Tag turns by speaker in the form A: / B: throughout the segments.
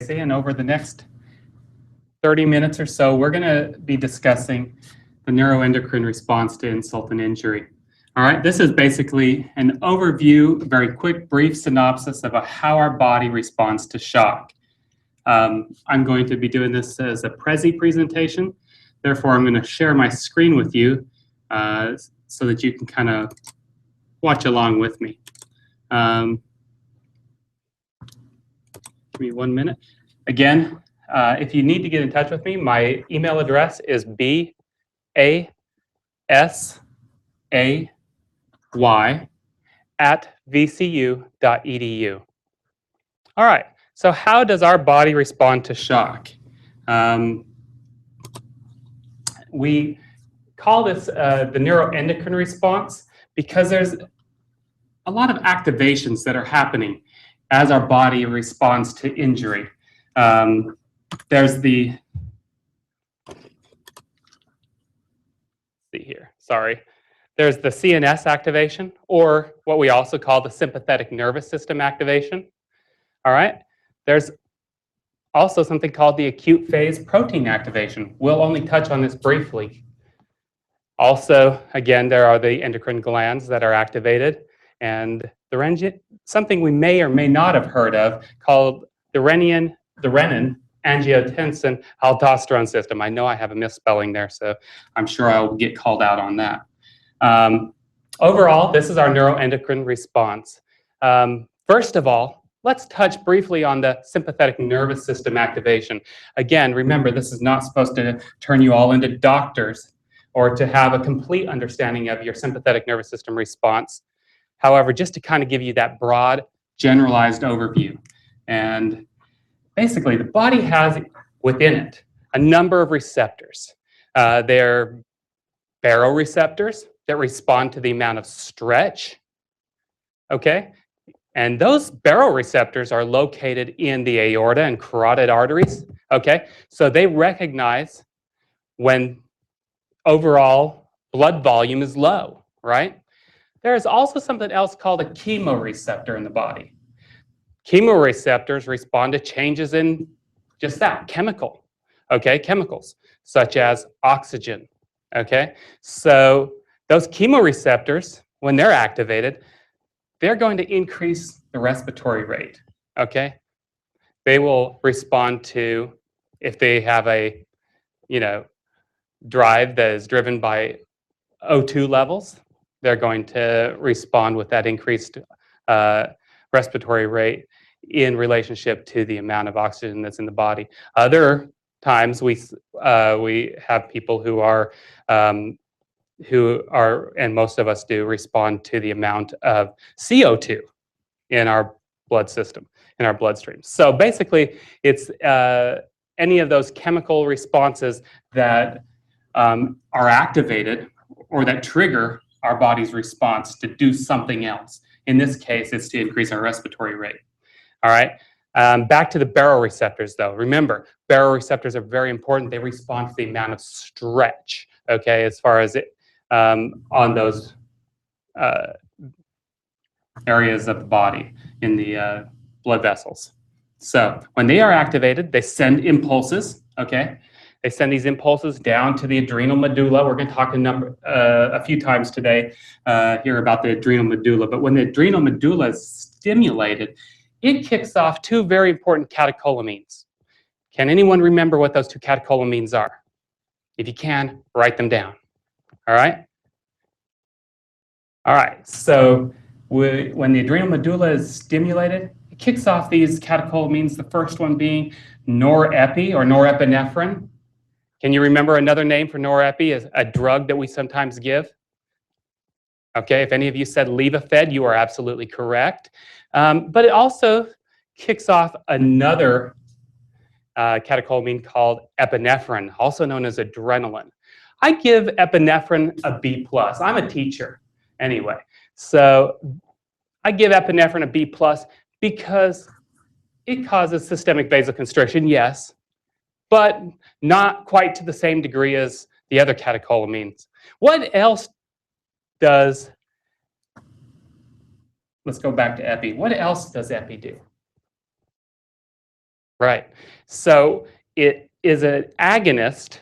A: And over the next 30 minutes or so, we're going to be discussing the neuroendocrine response to insult and injury. All right, this is basically an overview, a very quick, brief synopsis of how our body responds to shock. I'm going to be doing this as a Prezi presentation. Therefore, I'm going to share my screen with you so that you can kind of watch along with me. Give me 1 minute. Again, if you need to get in touch with me, my email address is basay@vcu.edu. All right, so how does our body respond to shock? We call this the neuroendocrine response because there's a lot of activations that are happening as our body responds to injury. There's the, there's the CNS activation, or what we also call the sympathetic nervous system activation. All right, there's also something called the acute phase protein activation. We'll only touch on this briefly. Also, again, there are the endocrine glands that are activated, and something we may or may not have heard of called the renin-angiotensin-aldosterone system. I know I have a misspelling there, so I'm sure I'll get called out on that. Overall, this is our neuroendocrine response. First of all, let's touch briefly on the sympathetic nervous system activation. Again, remember, this is not supposed to turn you all into doctors or to have a complete understanding of your sympathetic nervous system response. However, just to kind of give you that broad, generalized overview. And basically, the body has within it a number of receptors. They're baroreceptors that respond to the amount of stretch, okay? And those baroreceptors are located in the aorta and carotid arteries, okay? So they recognize when overall blood volume is low, right? There is also something else called a chemoreceptor in the body. Chemoreceptors respond to changes in just that, chemicals, such as oxygen, okay? So those chemoreceptors, when they're activated, they're going to increase the respiratory rate, okay? They will respond to, if they have a, drive that is driven by O2 levels, they're going to respond with that increased respiratory rate in relationship to the amount of oxygen that's in the body. Other times we have people who are, and most of us do, respond to the amount of CO2 in our blood system, in our bloodstream. So basically, it's any of those chemical responses that are activated or that trigger our body's response to do something else. In this case, it's to increase our respiratory rate. All right. Back to the baroreceptors, though. Remember, baroreceptors are very important. They respond to the amount of stretch, okay, as far as it on those areas of the body in the blood vessels. So when they are activated, they send impulses, okay? They send these impulses down to the adrenal medulla. We're going to talk a few times today here about the adrenal medulla. But when the adrenal medulla is stimulated, it kicks off two very important catecholamines. Can anyone remember what those two catecholamines are? If you can, write them down. All right? All right. So when the adrenal medulla is stimulated, it kicks off these catecholamines, the first one being norepi or norepinephrine. Can you remember another name for norepi as a drug that we sometimes give? Okay, if any of you said Levophed, you are absolutely correct. But it also kicks off another catecholamine called epinephrine, also known as adrenaline. I give epinephrine a B+. I'm a teacher anyway. So I give epinephrine a B+ because it causes systemic vasoconstriction, yes, but not quite to the same degree as the other catecholamines. What else does, let's go back to epi. What else does epi do? Right. So it is an agonist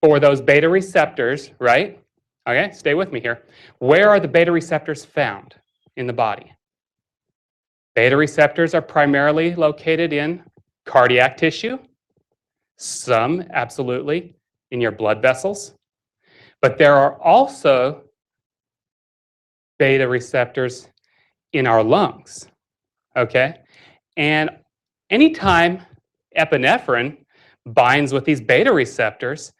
A: for those beta receptors, right? Okay, stay with me here. Where are the beta receptors found in the body? Beta receptors are primarily located in cardiac tissue, some absolutely in your blood vessels, but there are also beta receptors in our lungs, okay? And anytime epinephrine binds with these beta receptors,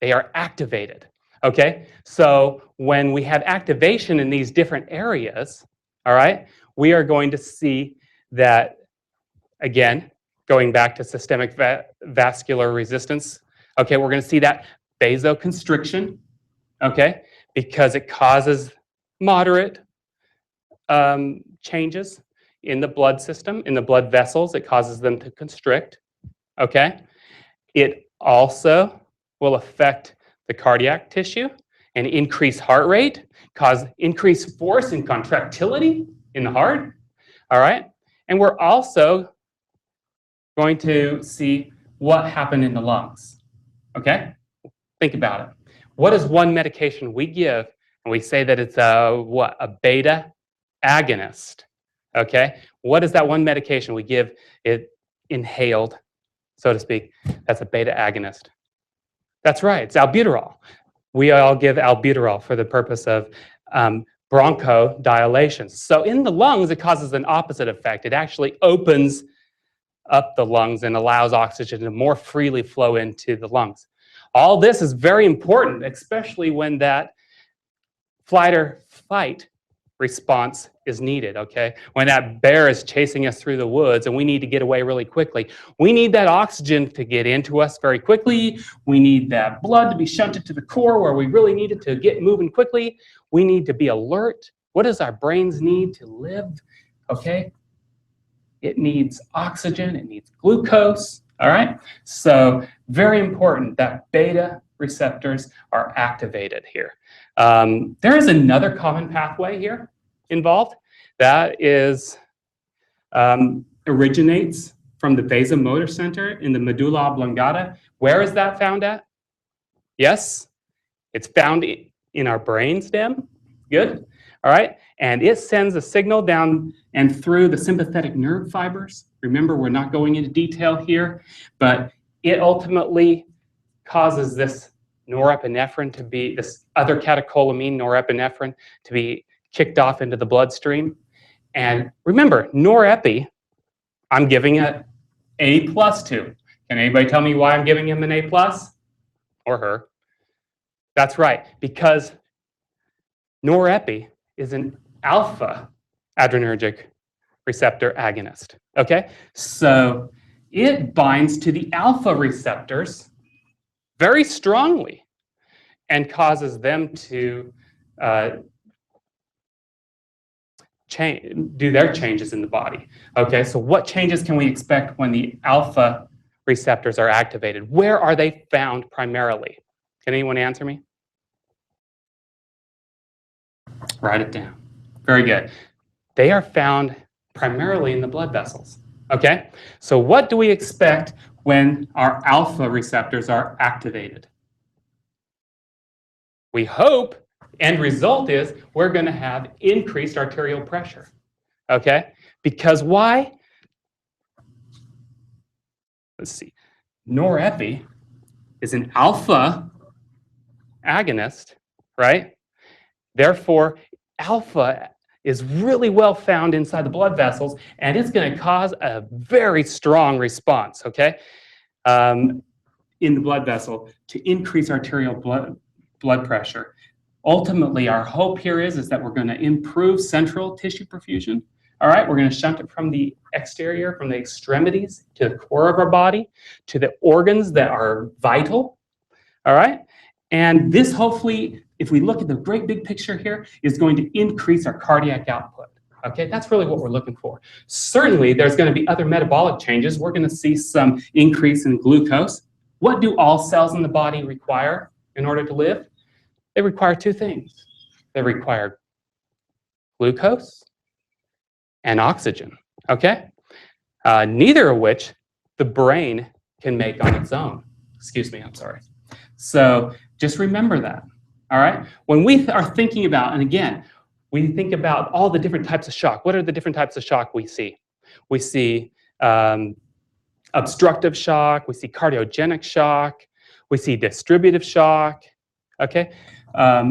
A: they are activated, okay? So when we have activation in these different areas, all right, we are going to see that, again, going back to systemic vascular resistance, okay, we're going to see that vasoconstriction, okay, because it causes moderate changes in the blood system, in the blood vessels. It causes them to constrict, okay? It also will affect the cardiac tissue and increase heart rate, cause increased force and contractility in the heart, all right? And we're also going to see what happened in the lungs, okay? Think about it. What is one medication we give and we say that it's a beta agonist, okay? What is that one medication we give it inhaled, so to speak? That's a beta agonist. That's right, it's albuterol. We all give albuterol for the purpose of bronchodilation. So in the lungs, it causes an opposite effect. It actually opens up the lungs and allows oxygen to more freely flow into the lungs. All this is very important, especially when that flight or fight response is needed, okay? When that bear is chasing us through the woods and we need to get away really quickly, we need that oxygen to get into us very quickly. We need that blood to be shunted to the core where we really need it to get moving quickly. We need to be alert. What does our brains need to live, okay? It needs oxygen, it needs glucose, all right? So very important that beta receptors are activated here. There is another common pathway here involved that is originates from the vasomotor center in the medulla oblongata. Where is that found at? Yes, it's found in our brainstem. Good. All right. And it sends a signal down and through the sympathetic nerve fibers. Remember, we're not going into detail here, but it ultimately causes this norepinephrine to be, this other catecholamine, norepinephrine, to be kicked off into the bloodstream. And remember, norepi, I'm giving it A+ to. Can anybody tell me why I'm giving him an A+? Or her? That's right, because norepi is an alpha adrenergic receptor agonist, okay? So it binds to the alpha receptors very strongly and causes them to do their changes in the body, okay? So what changes can we expect when the alpha receptors are activated? Where are they found primarily? Can anyone answer me? Write it down. Very good. They are found primarily in the blood vessels, okay? So what do we expect when our alpha receptors are activated? We hope end result is we're going to have increased arterial pressure, okay? Because why? Let's see. Norepi is an alpha agonist, right? Therefore, alpha is really well found inside the blood vessels, and it's going to cause a very strong response, okay, in the blood vessel to increase arterial blood pressure. Ultimately, our hope here is that we're going to improve central tissue perfusion. All right, we're going to shunt it from the exterior, from the extremities to the core of our body, to the organs that are vital. All right, and this hopefully, if we look at the great big picture here, is going to increase our cardiac output. Okay, that's really what we're looking for. Certainly, there's going to be other metabolic changes. We're going to see some increase in glucose. What do all cells in the body require in order to live? They require two things. They require glucose and oxygen, okay? Neither of which the brain can make on its own. Excuse me, I'm sorry. So just remember that, all right? When we are thinking about, and again, we think about all the different types of shock. What are the different types of shock we see? We see obstructive shock, we see cardiogenic shock, we see distributive shock, okay? I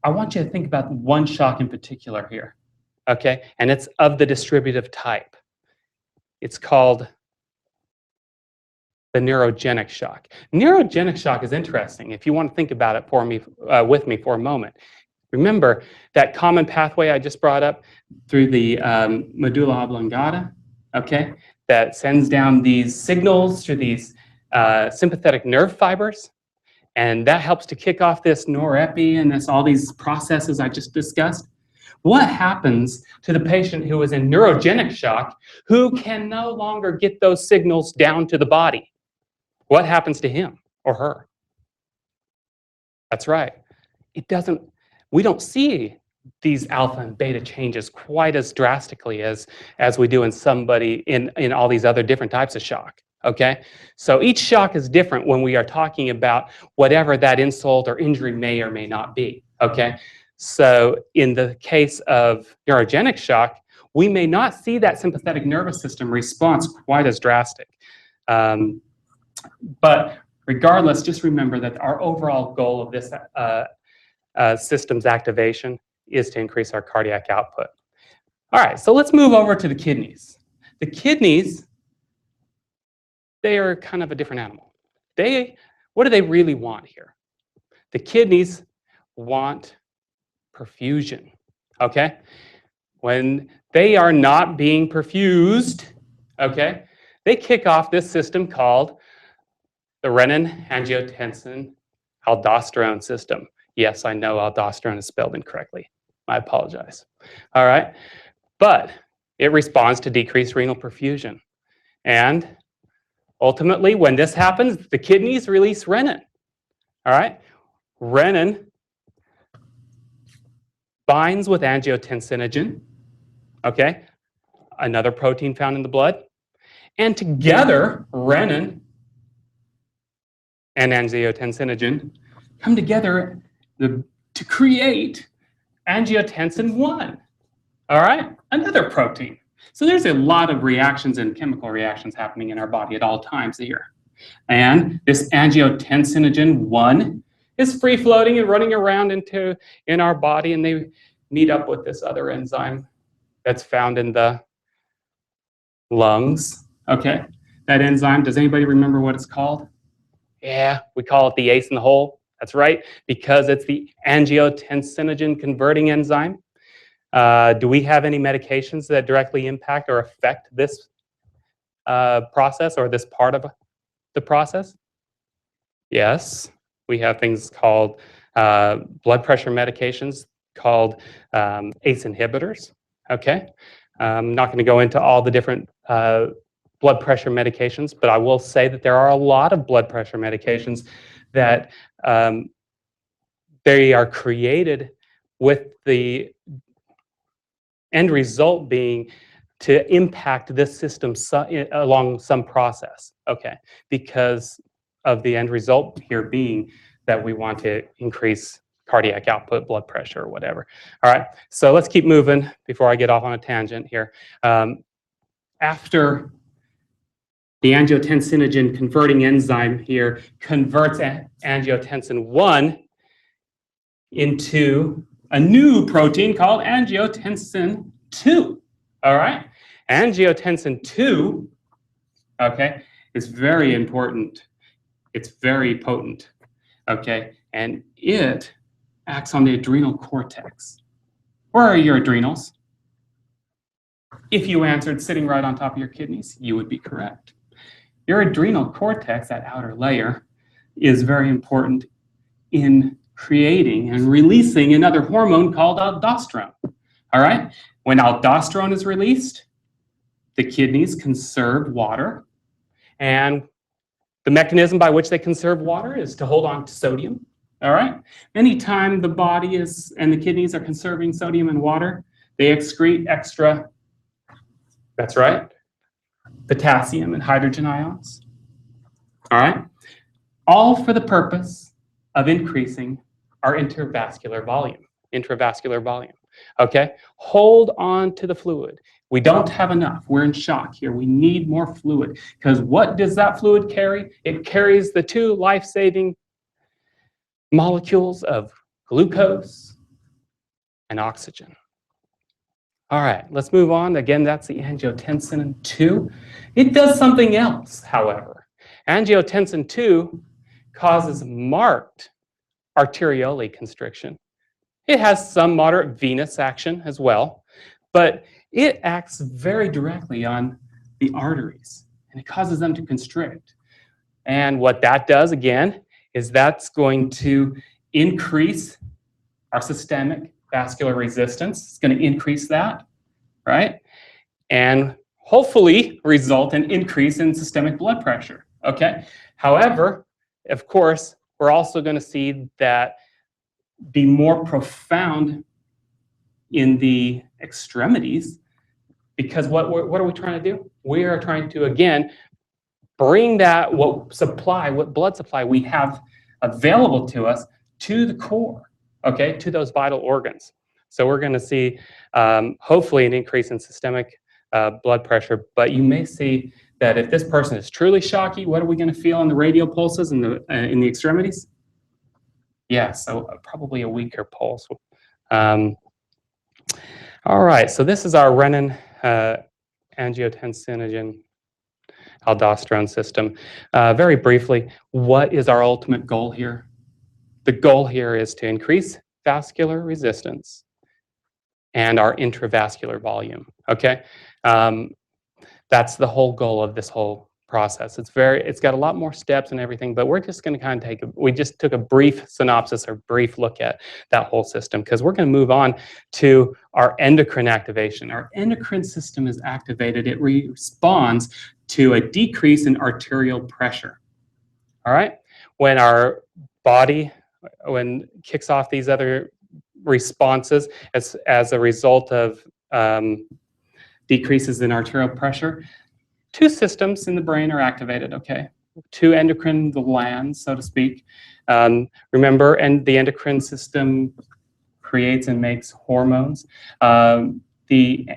A: want you to think about one shock in particular here, okay? And it's of the distributive type. It's called the neurogenic shock. Neurogenic shock is interesting if you want to think about it with me for a moment. Remember that common pathway I just brought up through the medulla oblongata, okay, that sends down these signals through these sympathetic nerve fibers, and that helps to kick off this norepi and all these processes I just discussed. What happens to the patient who is in neurogenic shock who can no longer get those signals down to the body? What happens to him or her? That's right. We don't see these alpha and beta changes quite as drastically as we do in somebody in all these other different types of shock. Okay, so each shock is different when we are talking about whatever that insult or injury may or may not be. Okay, so in the case of neurogenic shock, we may not see that sympathetic nervous system response quite as drastic. But regardless, just remember that our overall goal of this system's activation is to increase our cardiac output. All right, so let's move over to the kidneys. The kidneys, they are kind of a different animal. What do they really want here? The kidneys want perfusion, okay? When they are not being perfused, okay, they kick off this system called the renin-angiotensin-aldosterone system. Yes, I know aldosterone is spelled incorrectly. I apologize. All right, but it responds to decreased renal perfusion. And ultimately, when this happens, the kidneys release renin. All right, renin binds with angiotensinogen, okay, another protein found in the blood, and together, renin and angiotensinogen come together to create angiotensin 1, all right, another protein. So there's a lot of reactions and chemical reactions happening in our body at all times here. And this angiotensinogen 1 is free-floating and running around in our body, and they meet up with this other enzyme that's found in the lungs, okay? That enzyme, does anybody remember what it's called? Yeah, we call it the ace in the hole. That's right, because it's the angiotensinogen converting enzyme. Do we have any medications that directly impact or affect this process or this part of the process? Yes, we have things called blood pressure medications called ACE inhibitors, okay? I'm not going to go into all the different blood pressure medications, but I will say that there are a lot of blood pressure medications that they are created with the end result being to impact this system along some process, okay? Because of the end result here being that we want to increase cardiac output, blood pressure, or whatever. All right, so let's keep moving before I get off on a tangent here. After the angiotensinogen converting enzyme here converts angiotensin 1 into a new protein called angiotensin 2, all right? Angiotensin 2, okay, is very important. It's very potent, okay? And it acts on the adrenal cortex. Where are your adrenals? If you answered sitting right on top of your kidneys, you would be correct. Your adrenal cortex, that outer layer, is very important in creating and releasing another hormone called aldosterone. All right? When aldosterone is released, the kidneys conserve water, and the mechanism by which they conserve water is to hold on to sodium. All right? Anytime the body and the kidneys are conserving sodium and water, they excrete extra, that's right, potassium and hydrogen ions. All right? All for the purpose of increasing our intravascular volume. Okay? Hold on to the fluid. We don't have enough. We're in shock here. We need more fluid, because what does that fluid carry? It carries the two life-saving molecules of glucose and oxygen. All right, let's move on. Again, that's the angiotensin II. It does something else, however. Angiotensin II causes marked arteriolar constriction. It has some moderate venous action as well, but it acts very directly on the arteries, and it causes them to constrict. And what that does, again, is that's going to increase our systemic vascular resistance. It's going to increase that, right? And hopefully result in increase in systemic blood pressure, okay? However, of course, we're also going to see that be more profound in the extremities, because what are we trying to do? We are trying to, again, bring that what blood supply we have available to us to the core, okay, to those vital organs. So we're going to see hopefully an increase in systemic blood pressure, but you may see that if this person is truly shocky, what are we going to feel in the radial pulses in the extremities? Yeah, so probably a weaker pulse. All right, so this is our renin, angiotensinogen, aldosterone system. Very briefly, what is our ultimate goal here? The goal here is to increase vascular resistance and our intravascular volume, okay? That's the whole goal of this whole process. It's got a lot more steps and everything, but we're just going to we just took a brief synopsis or brief look at that whole system, because we're going to move on to our endocrine activation. Our endocrine system is activated. It responds to a decrease in arterial pressure. All right? When our body kicks off these other responses as a result of decreases in arterial pressure, two systems in the brain are activated, okay? Two endocrine glands, so to speak. Remember, and the endocrine system creates and makes hormones. The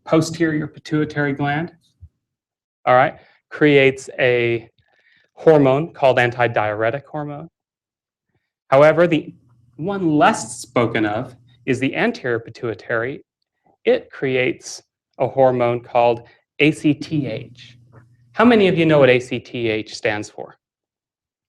A: posterior pituitary gland, all right, creates a hormone called antidiuretic hormone. However, the one less spoken of is the anterior pituitary. It creates a hormone called ACTH. How many of you know what ACTH stands for?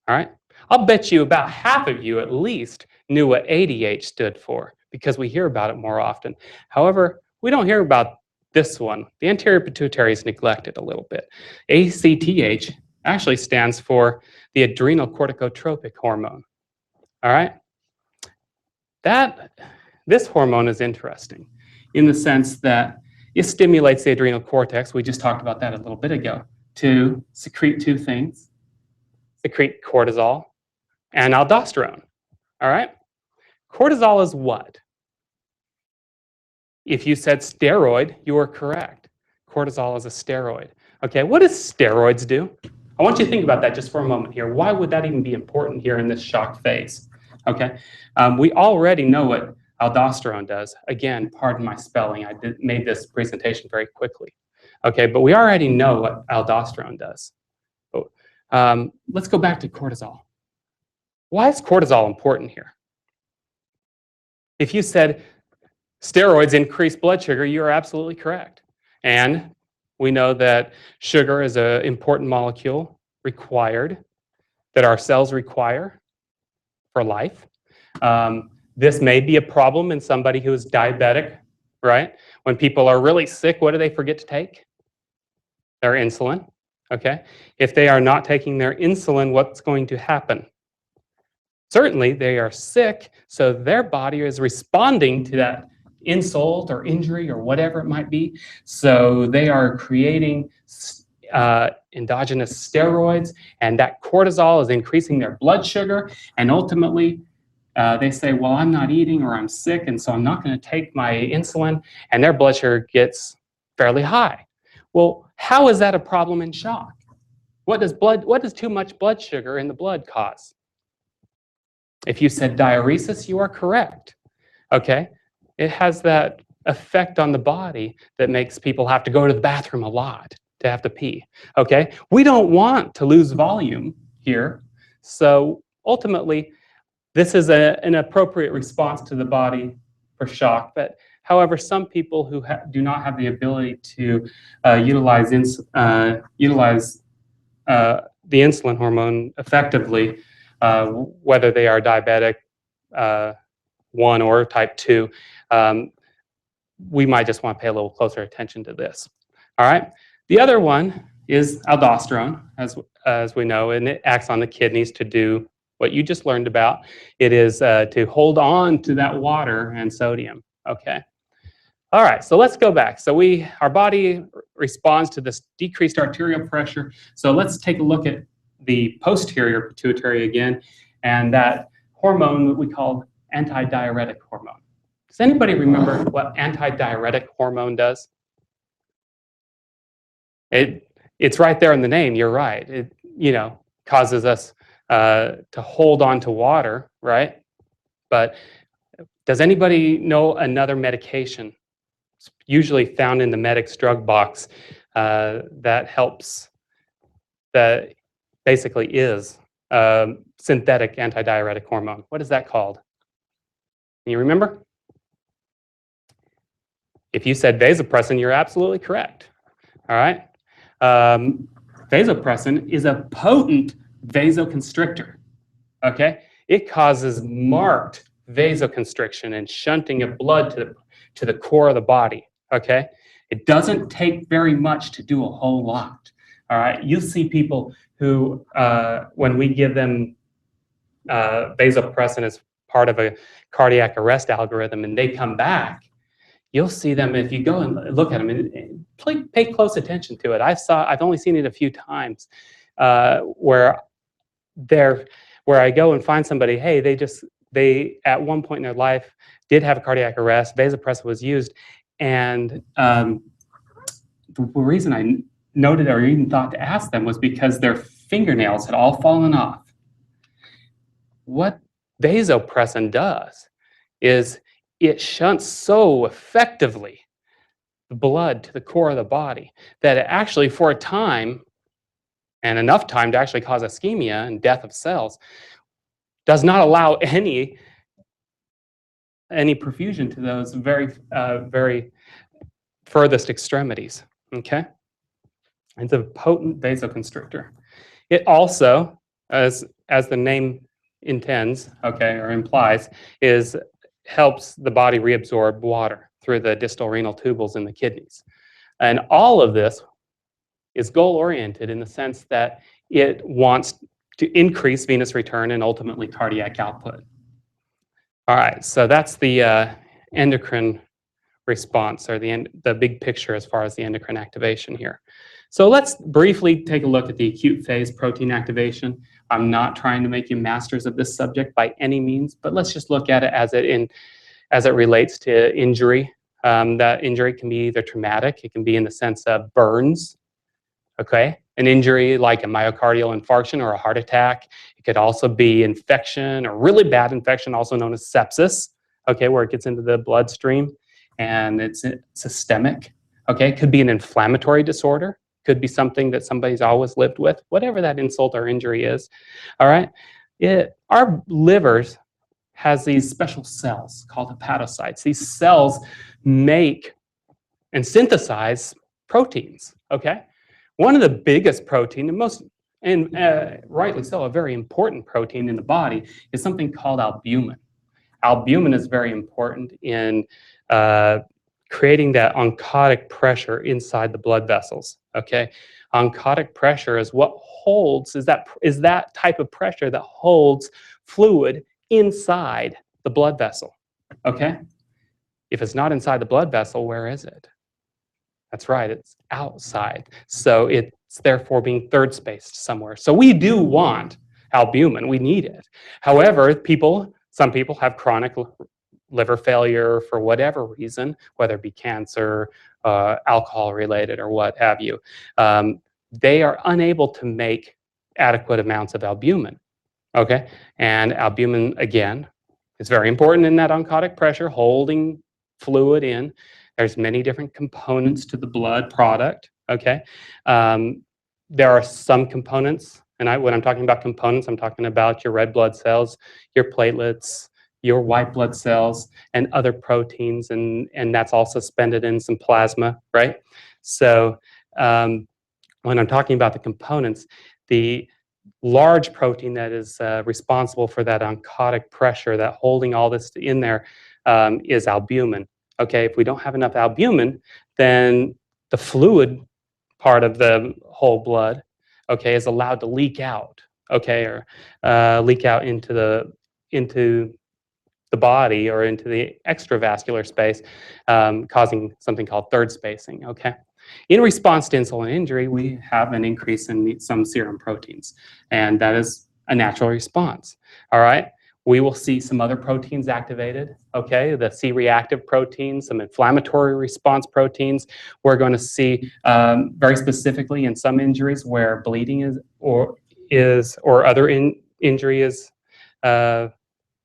A: All right. I'll bet you about half of you at least knew what ADH stood for, because we hear about it more often. However, we don't hear about this one. The anterior pituitary is neglected a little bit. ACTH actually stands for the adrenal corticotropic hormone. All right. This hormone is interesting in the sense that it stimulates the adrenal cortex. We just talked about that a little bit ago, to secrete two things: secrete cortisol and aldosterone. All right? Cortisol is what? If you said steroid, you are correct. Cortisol is a steroid. Okay, what does steroids do? I want you to think about that just for a moment here. Why would that even be important here in this shocked phase? Okay, we already know what aldosterone does. Again, pardon my spelling. I made this presentation very quickly. Okay, but we already know what aldosterone does. Let's go back to cortisol. Why is cortisol important here? If you said steroids increase blood sugar, you are absolutely correct. And we know that sugar is an important molecule that our cells require for life. This may be a problem in somebody who is diabetic, right? When people are really sick, what do they forget to take? Their insulin, okay? If they are not taking their insulin, what's going to happen? Certainly, they are sick, so their body is responding to that insult or injury or whatever it might be. So they are creating endogenous steroids, and that cortisol is increasing their blood sugar, and ultimately, they say, well, I'm not eating or I'm sick, and so I'm not going to take my insulin, and their blood sugar gets fairly high. Well, how is that a problem in shock? What does too much blood sugar in the blood cause? If you said diuresis, you are correct. Okay? It has that effect on the body that makes people have to go to the bathroom a lot to have to pee. Okay? We don't want to lose volume here. So ultimately, this is an appropriate response to the body for shock. But however, some people who do not have the ability to utilize the insulin hormone effectively, whether they are diabetic 1 or type 2, we might just want to pay a little closer attention to this. All right. The other one is aldosterone, as we know, and it acts on the kidneys to do what you just learned about. It is to hold on to that water and sodium. Okay. All right, so let's go back. So our body responds to this decreased arterial pressure. So let's take a look at the posterior pituitary again, and that hormone that we call antidiuretic hormone. Does anybody remember what antidiuretic hormone does? It's right there in the name. You're right. It causes us to hold on to water, right? But does anybody know another medication? It's usually found in the medic's drug box that helps, that basically is synthetic antidiuretic hormone. What is that called? Can you remember? If you said vasopressin, you're absolutely correct. All right. Vasopressin is a potent vasoconstrictor. Okay. It causes marked vasoconstriction and shunting of blood to the core of the body. Okay. It doesn't take very much to do a whole lot. All right. You'll see people who, when we give them vasopressin as part of a cardiac arrest algorithm and they come back, you'll see them, if you go and look at them, and pay close attention to it. I've only seen it a few times where I go and find somebody, hey, they at one point in their life did have a cardiac arrest, vasopressin was used, and the reason I noted or even thought to ask them was because their fingernails had all fallen off. What vasopressin does is it shunts so effectively the blood to the core of the body that it actually, for a time, and enough time to actually cause ischemia and death of cells, does not allow any perfusion to those very furthest extremities. Okay, it's a potent vasoconstrictor. It also, as the name intends, okay, or implies, helps the body reabsorb water through the distal renal tubules in the kidneys. And all of this is goal-oriented in the sense that it wants to increase venous return and ultimately cardiac output. All right, so that's the endocrine response, or the big picture as far as the endocrine activation here. So let's briefly take a look at the acute phase protein activation. I'm not trying to make you masters of this subject by any means, but let's just look at it as it relates to injury. That injury can be either traumatic, it can be in the sense of burns, okay? An injury like a myocardial infarction or a heart attack. It could also be infection, or really bad infection, also known as sepsis, okay, where it gets into the bloodstream and it's systemic, okay? It could be an inflammatory disorder. Could be something that somebody's always lived with, whatever that insult or injury is. All right. Our livers has these special cells called hepatocytes. These cells make and synthesize proteins. Okay. One of the biggest protein, and rightly so, a very important protein in the body is something called albumin. Albumin is very important in creating that oncotic pressure inside the blood vessels. Okay, oncotic pressure is what holds, is that type of pressure that holds fluid inside the blood vessel. Okay, if it's not inside the blood vessel, where is it? That's right, it's outside. So it's therefore being third spaced somewhere. So we do want albumin, we need it. However, some people have chronic liver failure for whatever reason, whether it be cancer, alcohol related, or what have you, they are unable to make adequate amounts of albumin. Okay, and albumin, again, is very important in that oncotic pressure, holding fluid in. There's many different components to the blood product. Okay, there are some components, and when I'm talking about components, I'm talking about your red blood cells, your platelets, your white blood cells, and other proteins, and that's all suspended in some plasma, right? So when I'm talking about the components, the large protein that is responsible for that oncotic pressure, that holding all this in there, is albumin. Okay, if we don't have enough albumin, then the fluid part of the whole blood, okay, is allowed to leak out, okay, or leak out into the body or into the extravascular space, causing something called third spacing, okay? In response to insulin injury, we have an increase in some serum proteins, and that is a natural response, all right? We will see some other proteins activated, okay? The C-reactive proteins, some inflammatory response proteins. We're going to see very specifically in some injuries where bleeding is or other injury is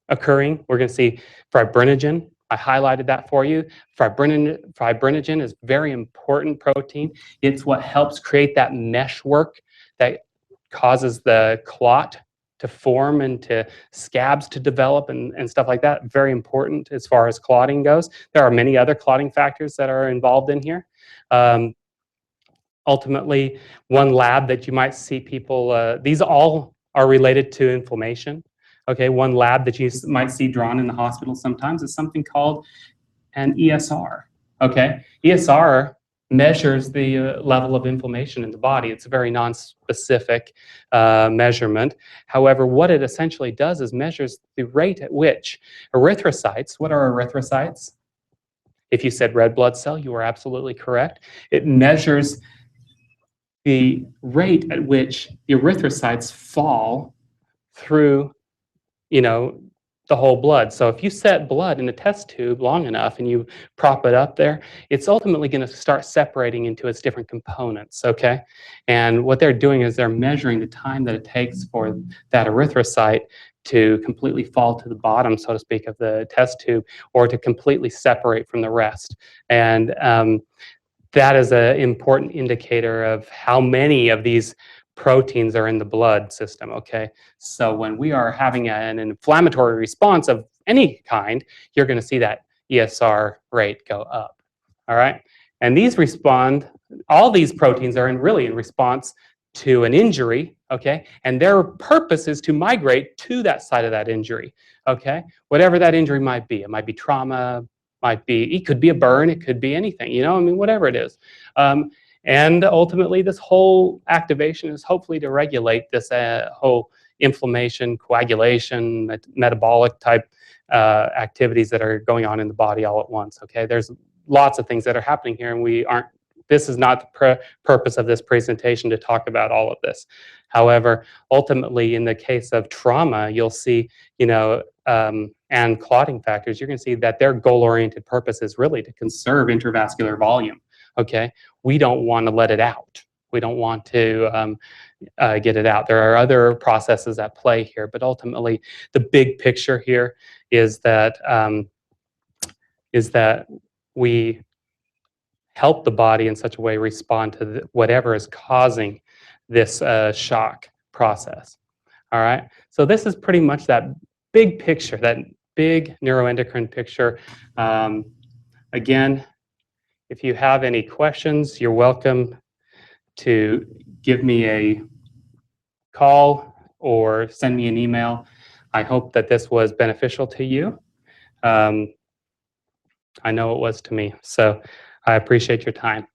A: occurring. We're going to see fibrinogen. I highlighted that for you. Fibrinogen is very important protein. It's what helps create that meshwork that causes the clot to form and to scabs to develop and stuff like that. Very important as far as clotting goes. There are many other clotting factors that are involved in here. Ultimately, one lab that you might see people, these all are related to inflammation. Okay, one lab that you might see drawn in the hospital sometimes is something called an ESR. Okay, ESR measures the level of inflammation in the body. It's a very non-specific measurement. However, what it essentially does is measures the rate at which erythrocytes, what are erythrocytes? If you said red blood cell, you are absolutely correct. It measures the rate at which the erythrocytes fall through, you know, the whole blood. So if you set blood in a test tube long enough and you prop it up there, it's ultimately going to start separating into its different components, okay? And what they're doing is they're measuring the time that it takes for that erythrocyte to completely fall to the bottom, so to speak, of the test tube, or to completely separate from the rest. And that is an important indicator of how many of these proteins are in the blood system, okay? So when we are having an inflammatory response of any kind, you're going to see that ESR rate go up, all right? And these respond, all these proteins are really in response to an injury, okay? And their purpose is to migrate to that site of that injury, okay? Whatever that injury might be. It might be trauma, it could be a burn, it could be anything, you know, I mean, whatever it is. And ultimately, this whole activation is hopefully to regulate this whole inflammation, coagulation, metabolic type activities that are going on in the body all at once, okay? There's lots of things that are happening here, and this is not the purpose of this presentation to talk about all of this. However, ultimately, in the case of trauma, you'll see, you know, and clotting factors, you're going to see that their goal-oriented purpose is really to conserve intravascular volume, okay? We don't want to let it out. We don't want to get it out. There are other processes at play here, but ultimately, the big picture here is that we help the body in such a way respond to whatever is causing this shock process. All right, so this is pretty much that big picture, that big neuroendocrine picture. Again, if you have any questions, you're welcome to give me a call or send me an email. I hope that this was beneficial to you. I know it was to me, so I appreciate your time.